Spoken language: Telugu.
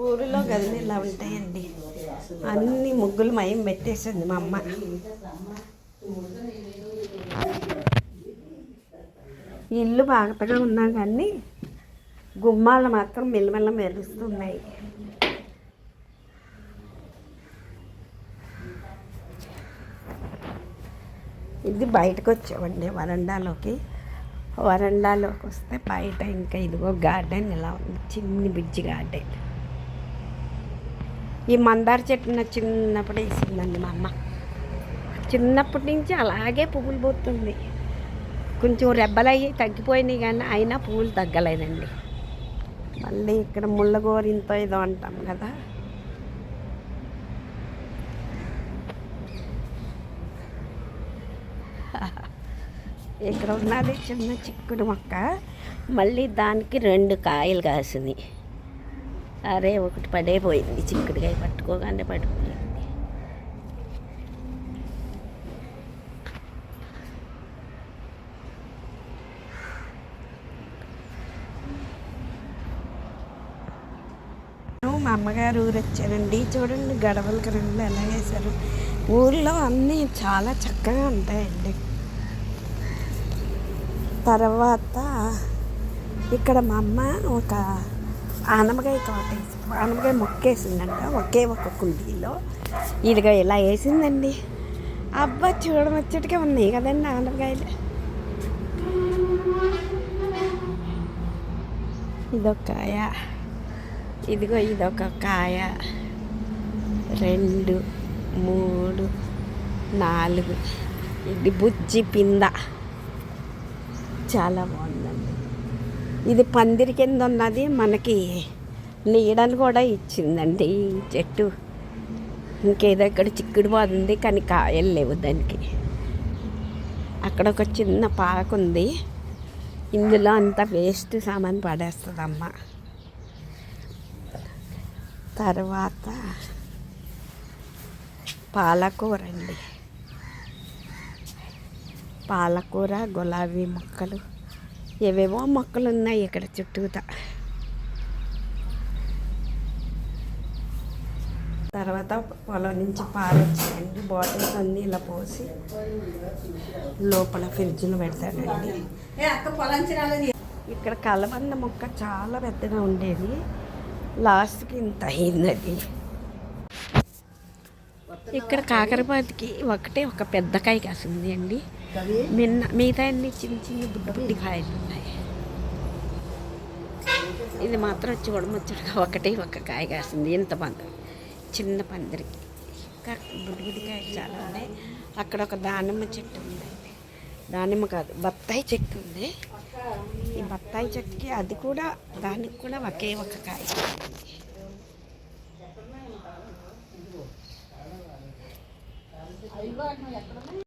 ఊరిలో గదిలు ఇలా ఉంటాయండి. అన్ని ముగ్గులు మయం పెట్టేసింది మా అమ్మ. ఇల్లు బాగా ఉన్నా కానీ గుమ్మాలు మాత్రం మెల్లమెల్ల మెరుస్తున్నాయి. ఇది బయటకు వచ్చామండి వరండాలోకి వస్తే బయట ఇంకా ఇదిగో గార్డెన్ ఇలా ఉంది, చిన్ని బిడ్జి గార్డెన్. ఈ మందార చెట్టు నా చిన్నప్పుడు వేసిందండి మా అమ్మ. చిన్నప్పటి నుంచి అలాగే పువ్వులు పోతుంది. కొంచెం రెబ్బలయ్యి తగ్గిపోయినాయి కానీ అయినా పువ్వులు తగ్గలేదండి. మళ్ళీ ఇక్కడ ముళ్ళగోరింతో ఏదో అంటాం కదా, ఇక్కడ ఉన్నది చిన్న చిక్కుడు మొక్క. మళ్ళీ దానికి 2 కాయలు కాసినాయి. అరే ఒకటి పడైపోయింది, చిక్కుడుకాయ పట్టుకోగానే పడిపోయింది. మా అమ్మగారు ఊరు వచ్చారండి. చూడండి గడవలకి 2 ఎలా వేశారు. ఊళ్ళో అన్నీ చాలా చక్కగా ఉంటాయండి. తర్వాత ఇక్కడ మా అమ్మ ఒక ఆనపకాయ ఆనపకాయ మొక్కేసిందంట, ఒక కుండీలో. ఇదిగా ఇలా వేసిందండి. అబ్బా చూడముచ్చటిగా ఉన్నాయి కదండి ఆనపకాయలు. ఇదొక కాయ, ఇదిగో ఇదొక కాయ, 2, 3, 4. ఇది బుజ్జి పింద, చాలా బాగుందండి. ఇది పందిరి కింద ఉన్నది, మనకి నీడను కూడా ఇచ్చిందండి ఈ చెట్టు. ఇంకేదో ఇక్కడ చిక్కుడు పోతుంది కానీ కాయలు లేవు దానికి. అక్కడ ఒక చిన్న పాకు ఉంది, ఇందులో అంతా వేస్ట్ సామాన్ పడేస్తుందమ్మ. తర్వాత పాలకూర అండి, పాలకూర, గులాబీ మొక్కలు, ఏవేవో మొక్కలు ఉన్నాయి ఇక్కడ చుట్టూతా. తర్వాత పొలం నుంచి పాలు వచ్చాయండి. బాటిల్స్ అన్నీ ఇలా పోసి లోపల ఫ్రిడ్జ్లో పెడతానండి. ఇక్కడ కలబంద మొక్క చాలా పెద్దగా ఉండేది, లాస్ట్కి ఇంత అయిందండి. ఇక్కడ కాకరపాతికి ఒక పెద్ద కాయ కాసింది అండి. మిగతా అన్ని చిన్న బుడ్డి కాయలు ఉన్నాయి. ఇది మాత్రం చూడముచ్చటగా ఒక కాయ కాసింది. ఇంత చిన్న పందిరికి ఇంకా బుడ్డి కాయలు చాలా ఉన్నాయి. అక్కడ ఒక దానిమ్మ చెట్టు ఉంది, దానిమ్మ కాదు బత్తాయి చెట్టు ఉంది. ఈ బత్తాయి చెట్టుకి అది కూడా, దానికి కూడా ఒక కాయ.